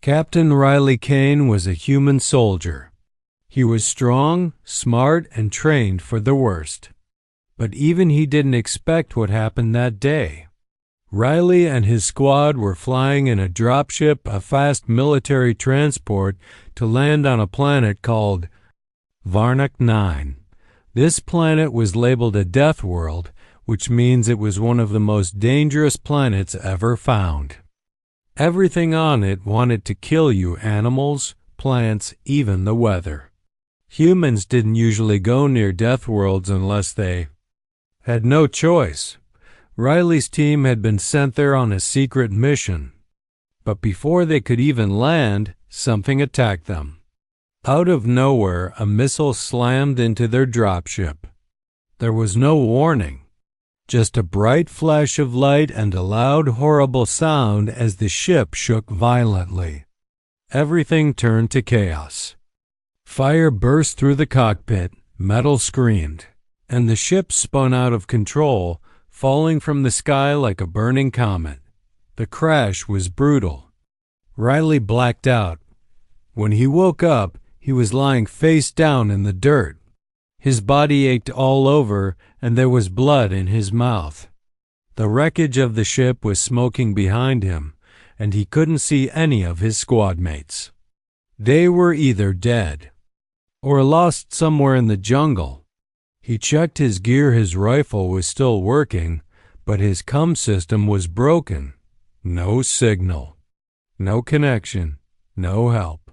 Captain Riley Kane was a human soldier. He was strong, smart, and trained for the worst. But even he didn't expect what happened that day. Riley and his squad were flying in a dropship, a fast military transport, to land on a planet called Varnak 9. This planet was labeled a Deathworld, which means it was one of the most dangerous planets ever found. Everything on it wanted to kill you: animals, plants, even the weather. Humans didn't usually go near Deathworlds unless they had no choice. Riley's team had been sent there on a secret mission. But before they could even land, something attacked them. Out of nowhere, a missile slammed into their dropship. There was no warning. Just a bright flash of light and a loud, horrible sound as the ship shook violently. Everything turned to chaos. Fire burst through the cockpit, metal screamed, and the ship spun out of control, falling from the sky like a burning comet. The crash was brutal. Riley blacked out. When he woke up, he was lying face down in the dirt. His body ached all over, and there was blood in his mouth. The wreckage of the ship was smoking behind him, and he couldn't see any of his squad mates. They were either dead or lost somewhere in the jungle. He checked his gear. His rifle was still working, but his comm system was broken. No signal, no connection, no help.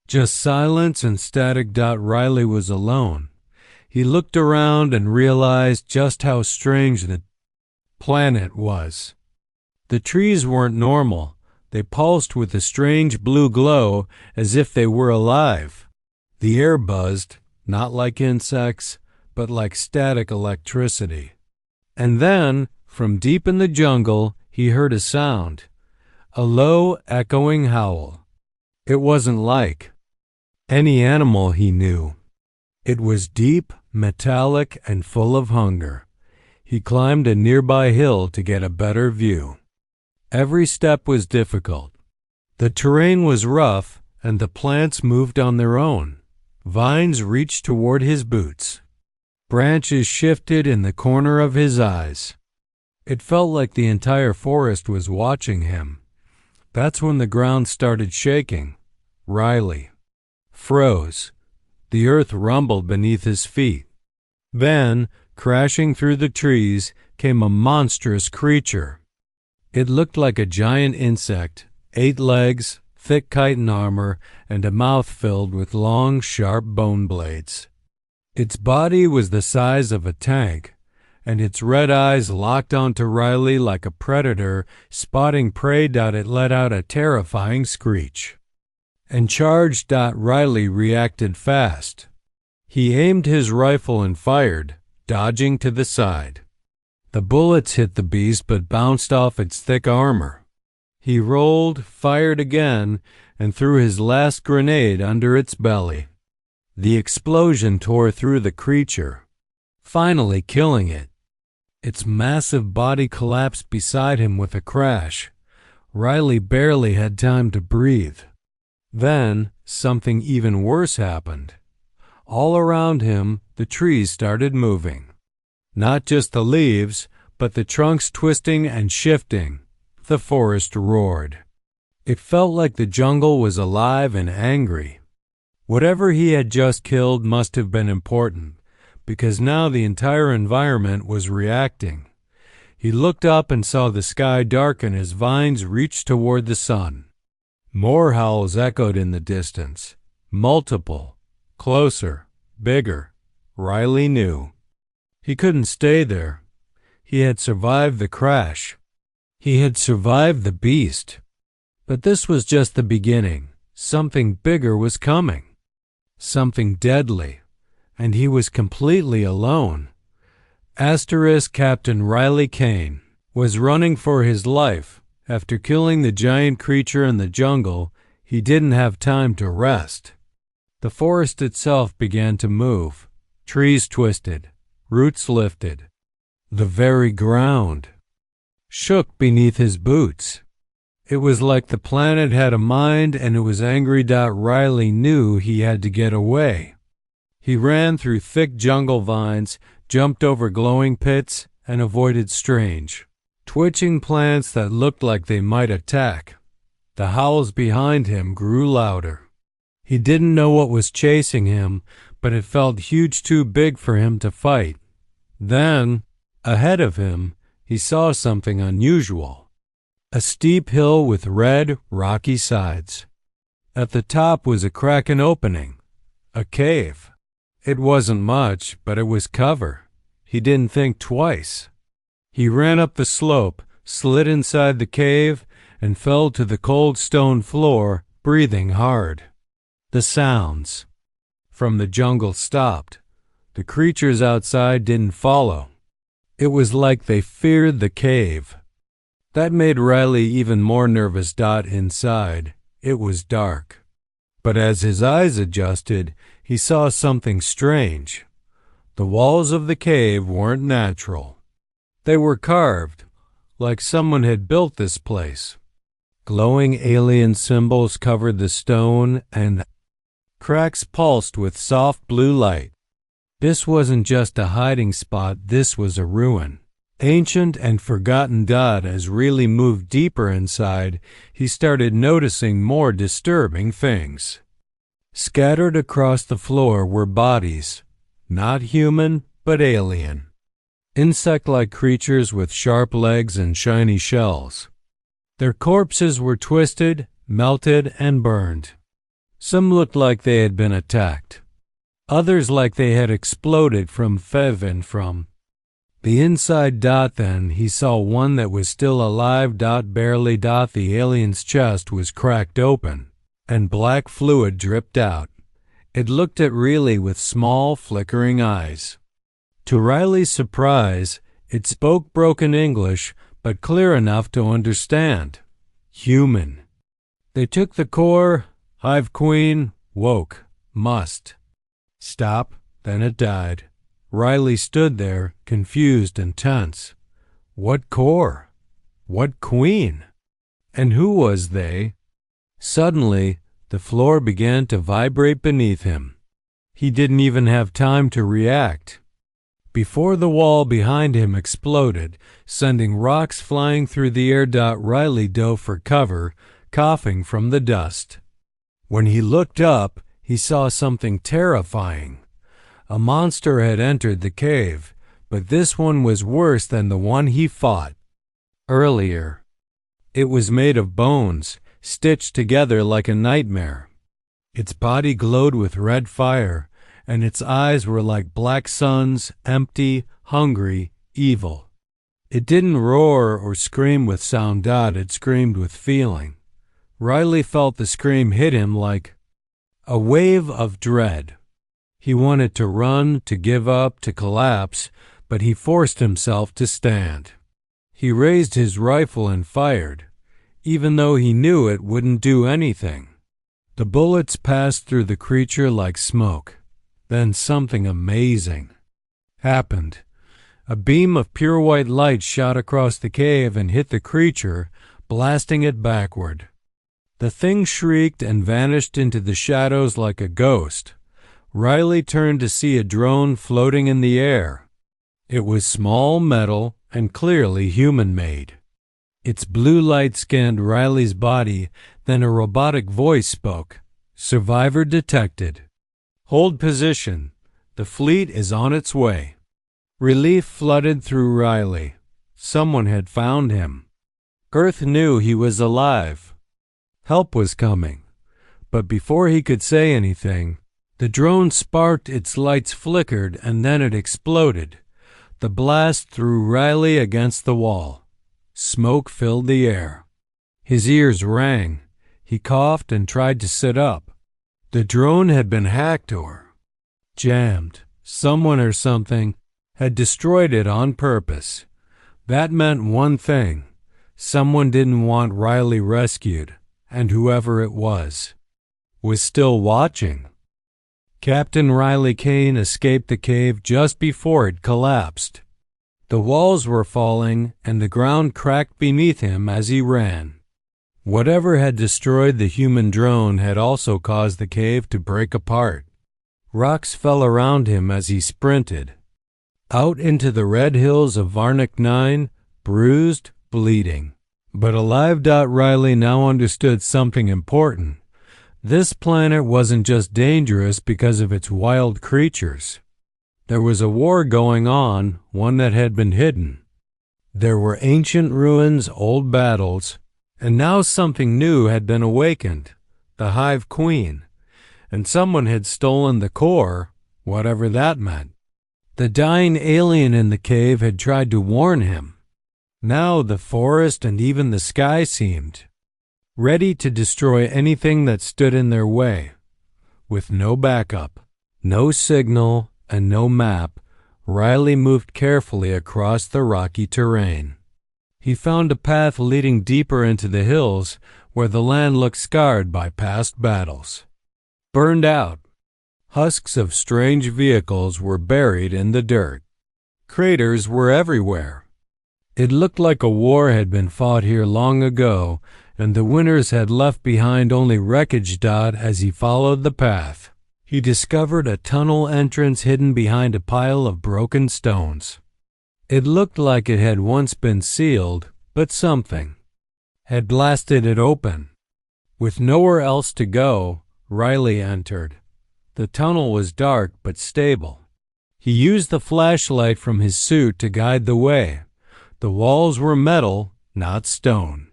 Just silence and static. Riley was alone. He looked around and realized just how strange the planet was. The trees weren't normal. They pulsed with a strange blue glow, as if they were alive. The air buzzed, not like insects, but like static electricity. And then, from deep in the jungle, he heard a sound, a low, echoing howl. It wasn't like any animal he knew. It was deep, metallic, and full of hunger. He climbed a nearby hill to get a better view. Every step was difficult. The terrain was rough, and the plants moved on their own. Vines reached toward his boots. Branches shifted in the corner of his eyes. It felt like the entire forest was watching him. That's when the ground started shaking. Riley froze. The earth rumbled beneath his feet. Then, crashing through the trees, came a monstrous creature. It looked like a giant insect, 8 legs, thick chitin armor, and a mouth filled with long, sharp bone blades. Its body was the size of a tank, and its red eyes locked onto Riley like a predator spotting prey. It let out a terrifying screech and charged. Riley reacted fast. He aimed his rifle and fired, dodging to the side. The bullets hit the beast but bounced off its thick armor. He rolled, fired again, and threw his last grenade under its belly. The explosion tore through the creature, finally killing it. Its massive body collapsed beside him with a crash. Riley barely had time to breathe. Then, something even worse happened. All around him, the trees started moving. Not just the leaves, but the trunks twisting and shifting. The forest roared. It felt like the jungle was alive and angry. Whatever he had just killed must have been important, because now the entire environment was reacting. He looked up and saw the sky darken as vines reached toward the sun. More howls echoed in the distance. Multiple. Closer. Bigger. Riley knew. He couldn't stay there. He had survived the crash. He had survived the beast. But this was just the beginning. Something bigger was coming. Something deadly. And he was completely alone. Captain Riley Kane was running for his life. After killing the giant creature in the jungle, he didn't have time to rest. The forest itself began to move. Trees twisted. Roots lifted. The very ground shook beneath his boots. It was like the planet had a mind and it was angry. Riley knew he had to get away. He ran through thick jungle vines, jumped over glowing pits, and avoided strange, twitching plants that looked like they might attack. The howls behind him grew louder. He didn't know what was chasing him, but it felt huge, too big for him to fight. Then, ahead of him, he saw something unusual. A steep hill with red, rocky sides. At the top was a crack and opening. A cave. It wasn't much, but it was cover. He didn't think twice. He ran up the slope, slid inside the cave, and fell to the cold stone floor, breathing hard. The sounds from the jungle stopped. The creatures outside didn't follow. It was like they feared the cave. That made Riley even more nervous. Inside, it was dark. But as his eyes adjusted, he saw something strange. The walls of the cave weren't natural. They were carved, like someone had built this place. Glowing alien symbols covered the stone, and cracks pulsed with soft blue light. This wasn't just a hiding spot, this was a ruin. Ancient and forgotten. As Riley moved deeper inside, he started noticing more disturbing things. Scattered across the floor were bodies, not human, but alien. Insect-like creatures with sharp legs and shiny shells. Their corpses were twisted, melted, and burned. Some looked like they had been attacked. Others like they had exploded from from the inside. Then he saw one that was still alive. Barely. The alien's chest was cracked open, and black fluid dripped out. It looked at Riley with small, flickering eyes. To Riley's surprise, it spoke broken English, but clear enough to understand. Human. They took the core. Hive Queen. Woke. Must. Stop. Then it died. Riley stood there, confused and tense. What core? What queen? And who was they? Suddenly, the floor began to vibrate beneath him. He didn't even have time to react. Before the wall behind him exploded, sending rocks flying through the air. Riley dove for cover, coughing from the dust. When he looked up, he saw something terrifying. A monster had entered the cave, but this one was worse than the one he fought earlier. It was made of bones, stitched together like a nightmare. Its body glowed with red fire, and its eyes were like black suns, empty, hungry, evil. It didn't roar or scream with sound. It screamed with feeling. Riley felt the scream hit him like a wave of dread. He wanted to run, to give up, to collapse, but he forced himself to stand. He raised his rifle and fired, even though he knew it wouldn't do anything. The bullets passed through the creature like smoke. Then something amazing happened. A beam of pure white light shot across the cave and hit the creature, blasting it backward. The thing shrieked and vanished into the shadows like a ghost. Riley turned to see a drone floating in the air. It was small, metal, and clearly human-made. Its blue light scanned Riley's body, then a robotic voice spoke. Survivor detected. Hold position. The fleet is on its way. Relief flooded through Riley. Someone had found him. Earth knew he was alive. Help was coming. But before he could say anything, the drone sparked, its lights flickered, and then it exploded. The blast threw Riley against the wall. Smoke filled the air. His ears rang. He coughed and tried to sit up. The drone had been hacked or jammed. Someone or something had destroyed it on purpose. That meant one thing. Someone didn't want Riley rescued, and whoever it was still watching. Captain Riley Kane escaped the cave just before it collapsed. The walls were falling, and the ground cracked beneath him as he ran. Whatever had destroyed the human drone had also caused the cave to break apart. Rocks fell around him as he sprinted. Out into the red hills of Varnic 9, bruised, bleeding. But alive. Riley now understood something important. This planet wasn't just dangerous because of its wild creatures. There was a war going on, one that had been hidden. There were ancient ruins, old battles, and now something new had been awakened, the Hive Queen, and someone had stolen the core, whatever that meant. The dying alien in the cave had tried to warn him. Now the forest and even the sky seemed ready to destroy anything that stood in their way. With no backup, no signal, and no map, Riley moved carefully across the rocky terrain. He found a path leading deeper into the hills where the land looked scarred by past battles. Burned out, husks of strange vehicles were buried in the dirt. Craters were everywhere. It looked like a war had been fought here long ago, and the winners had left behind only wreckage. As he followed the path, he discovered a tunnel entrance hidden behind a pile of broken stones. It looked like it had once been sealed, but something had blasted it open. With nowhere else to go, Riley entered. The tunnel was dark but stable. He used the flashlight from his suit to guide the way. The walls were metal, not stone.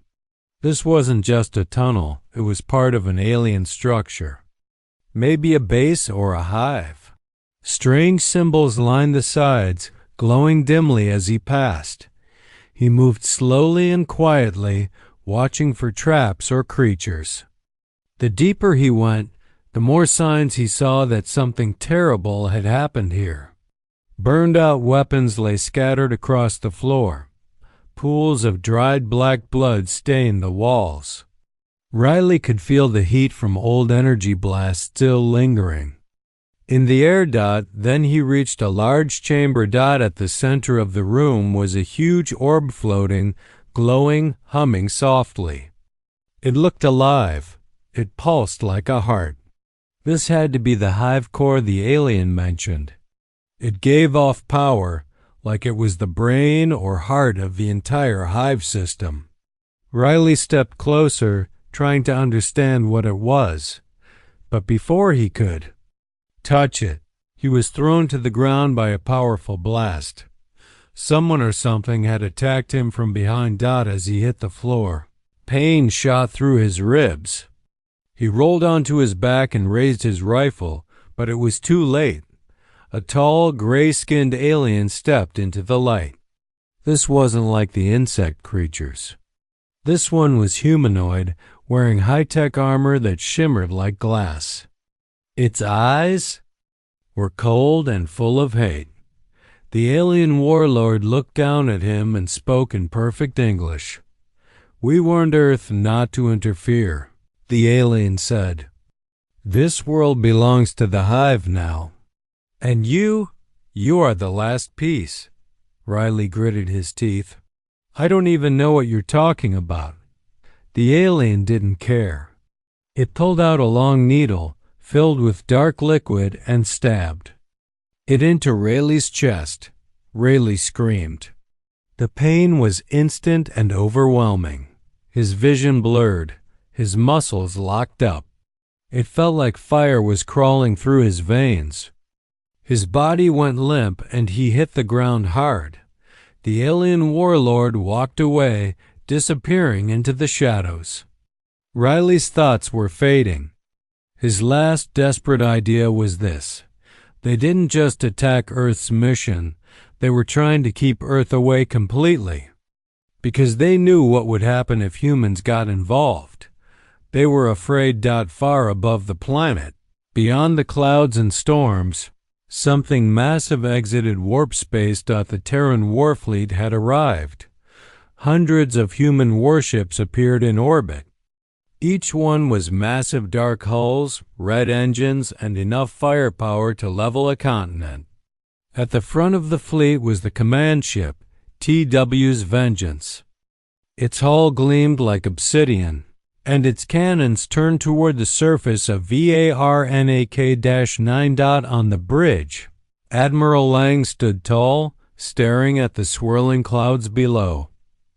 This wasn't just a tunnel, it was part of an alien structure. Maybe a base or a hive. Strange symbols lined the sides, glowing dimly as he passed. He moved slowly and quietly, watching for traps or creatures. The deeper he went, the more signs he saw that something terrible had happened here. Burned-out weapons lay scattered across the floor. Pools of dried black blood stained the walls. Riley could feel the heat from old energy blasts still lingering. In the air. Then he reached a large chamber. At the center of the room was a huge orb floating, glowing, humming softly. It looked alive. It pulsed like a heart. This had to be the hive core the alien mentioned. It gave off power, like it was the brain or heart of the entire hive system. Riley stepped closer, trying to understand what it was. But before he could touch it, he was thrown to the ground by a powerful blast. Someone or something had attacked him from behind. As he hit the floor, pain shot through his ribs. He rolled onto his back and raised his rifle, but it was too late. A tall, gray-skinned alien stepped into the light. This wasn't like the insect creatures. This one was humanoid, wearing high-tech armor that shimmered like glass. Its eyes were cold and full of hate. The alien warlord looked down at him and spoke in perfect English. "We warned Earth not to interfere," the alien said. "This world belongs to the hive now. And you are the last piece." Riley gritted his teeth. "I don't even know what you're talking about." The alien didn't care. It pulled out a long needle, filled with dark liquid, and stabbed it into Rayleigh's chest. Rayleigh screamed. The pain was instant and overwhelming. His vision blurred, his muscles locked up. It felt like fire was crawling through his veins. His body went limp and he hit the ground hard. The alien warlord walked away, disappearing into the shadows. Riley's thoughts were fading. His last desperate idea was this. They didn't just attack Earth's mission, they were trying to keep Earth away completely. Because they knew what would happen if humans got involved. They were afraid. Far above the planet, beyond the clouds and storms, something massive exited warp space. The Terran warfleet had arrived. Hundreds of human warships appeared in orbit. Each one was massive dark hulls, red engines, and enough firepower to level a continent. At the front of the fleet was the command ship, TW's Vengeance. Its hull gleamed like obsidian. and its cannons turned toward the surface of VARNAK-9. On the bridge, Admiral Lang stood tall, staring at the swirling clouds below.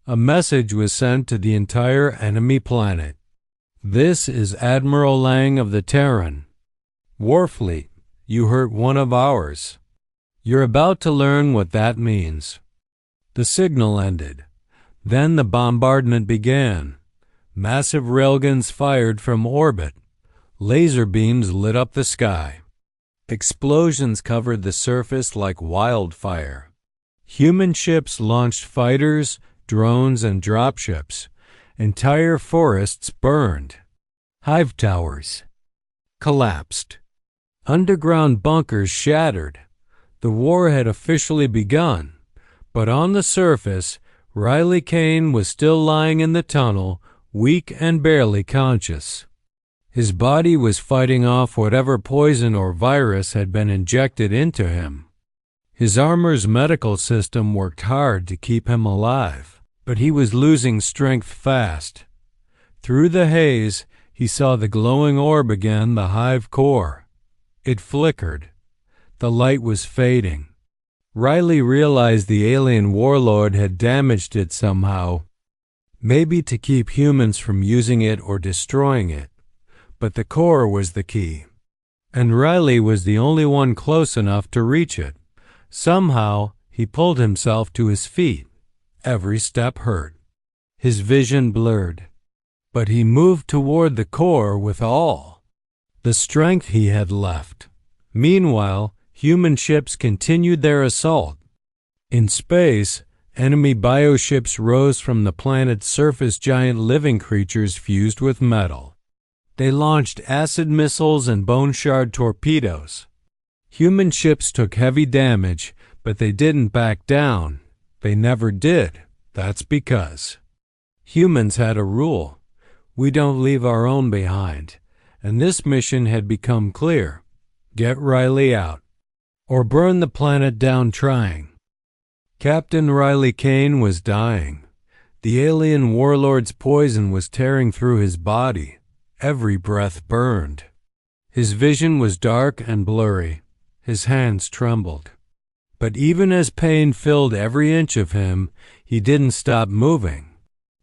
A message was sent to the entire enemy planet. "This is Admiral Lang of the Terran. Warfleet, you hurt one of ours. You're about to learn what that means." The signal ended. Then the bombardment began. Massive railguns fired from orbit. Laser beams lit up the sky. Explosions covered the surface like wildfire. Human ships launched fighters, drones, and dropships. Entire forests burned. Hive towers collapsed. Underground bunkers shattered. The war had officially begun, but on the surface, Riley Kane was still lying in the tunnel, weak and barely conscious. His body was fighting off whatever poison or virus had been injected into him. His armor's medical system worked hard to keep him alive, but he was losing strength fast. Through the haze, he saw the glowing orb again, the hive core. It flickered. The light was fading. Riley realized the alien warlord had damaged it somehow, maybe to keep humans from using it or destroying it. But the core was the key, and Riley was the only one close enough to reach it. Somehow, he pulled himself to his feet. Every step hurt. His vision blurred. But he moved toward the core with all the strength he had left. Meanwhile, human ships continued their assault. In space, enemy bioships rose from the planet's surface, giant living creatures fused with metal. They launched acid missiles and bone shard torpedoes. Human ships took heavy damage, but they didn't back down. They never did. That's because humans had a rule. We don't leave our own behind. And this mission had become clear. Get Riley out, or burn the planet down trying. Captain Riley Kane was dying. The alien warlord's poison was tearing through his body. Every breath burned. His vision was dark and blurry. His hands trembled. But even as pain filled every inch of him, he didn't stop moving.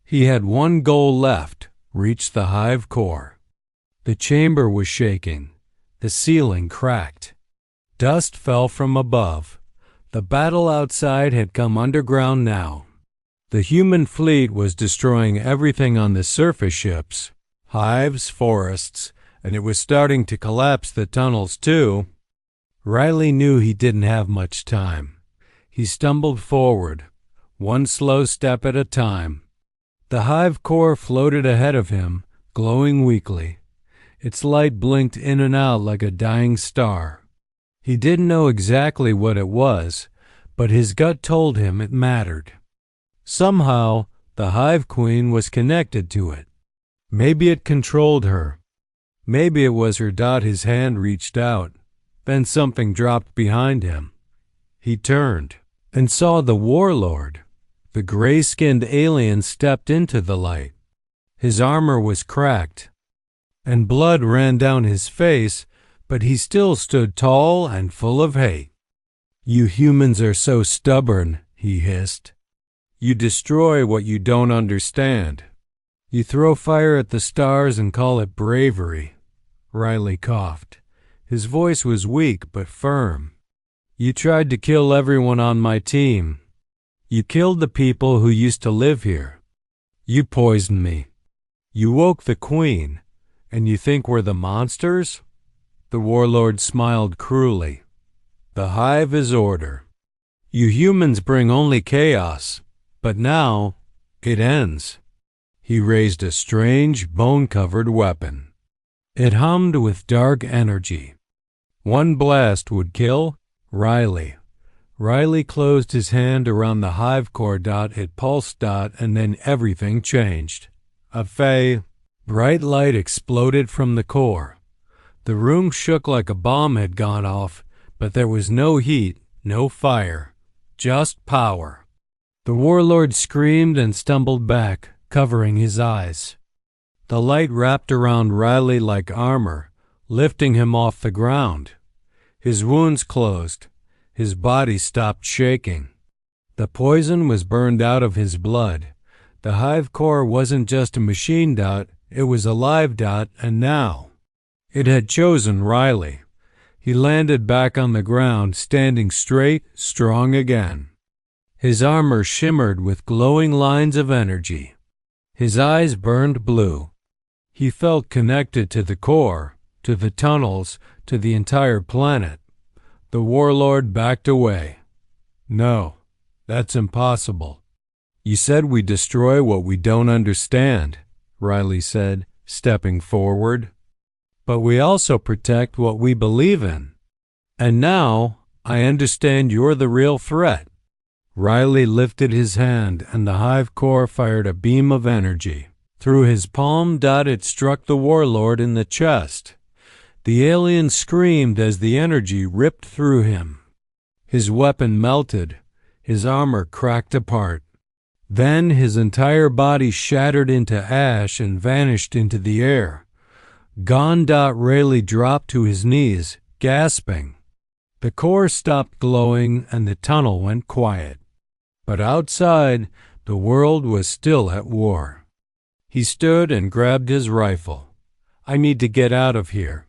He had one goal left: reach the hive core. The chamber was shaking. The ceiling cracked. Dust fell from above. The battle outside had come underground now. The human fleet was destroying everything on the surface ships, hives, forests, and it was starting to collapse the tunnels too. Riley knew he didn't have much time. He stumbled forward, one slow step at a time. The hive core floated ahead of him, glowing weakly. Its light blinked in and out like a dying star. He didn't know exactly what it was, but his gut told him it mattered. Somehow, the Hive Queen was connected to it. Maybe it controlled her. Maybe it was her. His hand reached out. Then something dropped behind him. He turned and saw the warlord. The gray-skinned alien stepped into the light. His armor was cracked, and blood ran down his face, but he still stood tall and full of hate. "You humans are so stubborn," he hissed. "You destroy what you don't understand. You throw fire at the stars and call it bravery." Riley coughed. His voice was weak but firm. "You tried to kill everyone on my team. You killed the people who used to live here. You poisoned me. You woke the queen, and you think we're the monsters?" The warlord smiled cruelly. "The hive is order. You humans bring only chaos, but now it ends." He raised a strange, bone-covered weapon. It hummed with dark energy. One blast would kill Riley. Riley closed his hand around the hive core. It pulsed, and then everything changed. A bright light exploded from the core. The room shook like a bomb had gone off, but there was no heat, no fire, just power. The warlord screamed and stumbled back, covering his eyes. The light wrapped around Riley like armor, lifting him off the ground. His wounds closed. His body stopped shaking. The poison was burned out of his blood. The hive core wasn't just a machine dot, it was a live dot, and now it had chosen Riley. He landed back on the ground, standing straight, strong again. His armor shimmered with glowing lines of energy. His eyes burned blue. He felt connected to the core, to the tunnels, to the entire planet. The warlord backed away. "No, that's impossible." "You said we destroy what we don't understand," Riley said, stepping forward. "But we also protect what we believe in. And now I understand you're the real threat." Riley lifted his hand, and the hive core fired a beam of energy. Through his palm, it struck the warlord in the chest. The alien screamed as the energy ripped through him. His weapon melted. His armor cracked apart. Then his entire body shattered into ash and vanished into the air. Gone. Riley dropped to his knees, gasping. The core stopped glowing and the tunnel went quiet. But outside, the world was still at war. He stood and grabbed his rifle. "I need to get out of here."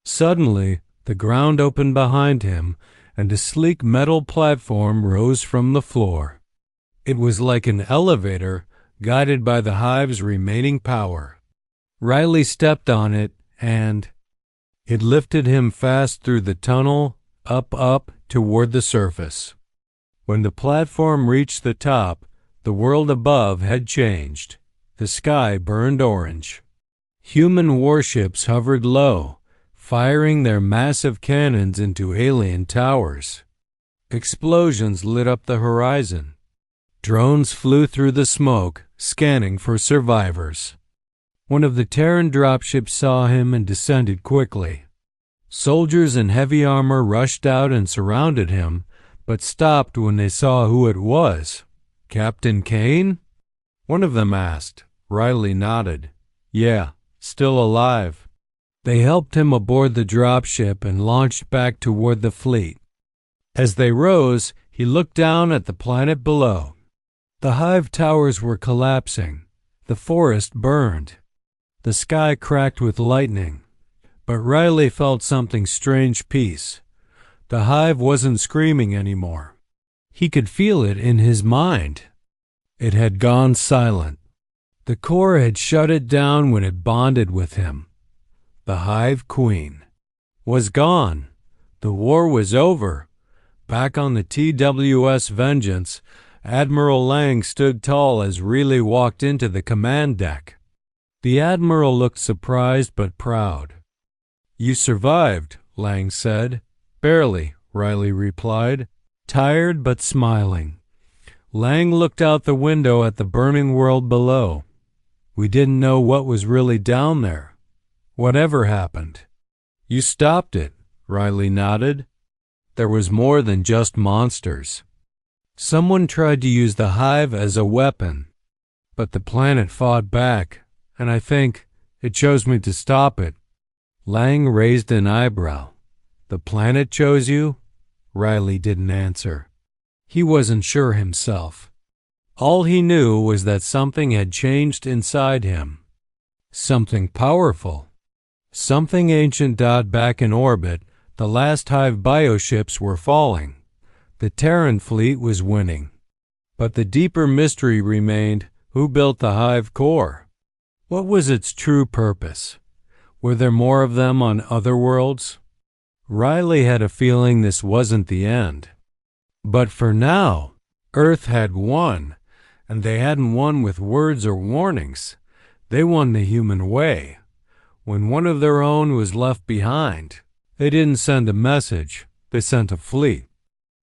Suddenly, the ground opened behind him, and a sleek metal platform rose from the floor. It was like an elevator, guided by the hive's remaining power. Riley stepped on it, and it lifted him fast through the tunnel, up, toward the surface. When the platform reached the top, the world above had changed. The sky burned orange. Human warships hovered low, firing their massive cannons into alien towers. Explosions lit up the horizon. Drones flew through the smoke, scanning for survivors. One of the Terran dropships saw him and descended quickly. Soldiers in heavy armor rushed out and surrounded him, but stopped when they saw who it was. "Captain Kane?" one of them asked. Riley nodded. "Yeah, still alive." They helped him aboard the dropship and launched back toward the fleet. As they rose, he looked down at the planet below. The hive towers were collapsing. The forest burned. The sky cracked with lightning. But Riley felt something strange peace. The hive wasn't screaming anymore. He could feel it in his mind. It had gone silent. The core had shut it down when it bonded with him. The hive queen was gone. The war was over. Back on the TWS Vengeance, Admiral Lang stood tall as Riley walked into the command deck. The Admiral looked surprised but proud. "You survived," Lang said. "Barely," Riley replied, tired but smiling. Lang looked out the window at the burning world below. "We didn't know what was really down there. Whatever happened?" "You stopped it," Riley nodded. "There was more than just monsters. Someone tried to use the hive as a weapon, but the planet fought back, and I think it chose me to stop it." Lang raised an eyebrow. "The planet chose you?" Riley didn't answer. He wasn't sure himself. All he knew was that something had changed inside him. Something powerful. Something ancient. Back in orbit, the last hive bioships were falling. The Terran fleet was winning. But the deeper mystery remained: who built the hive core? What was its true purpose? Were there more of them on other worlds? Riley had a feeling this wasn't the end. But for now, Earth had won, and they hadn't won with words or warnings. They won the human way. When one of their own was left behind, they didn't send a message, they sent a fleet.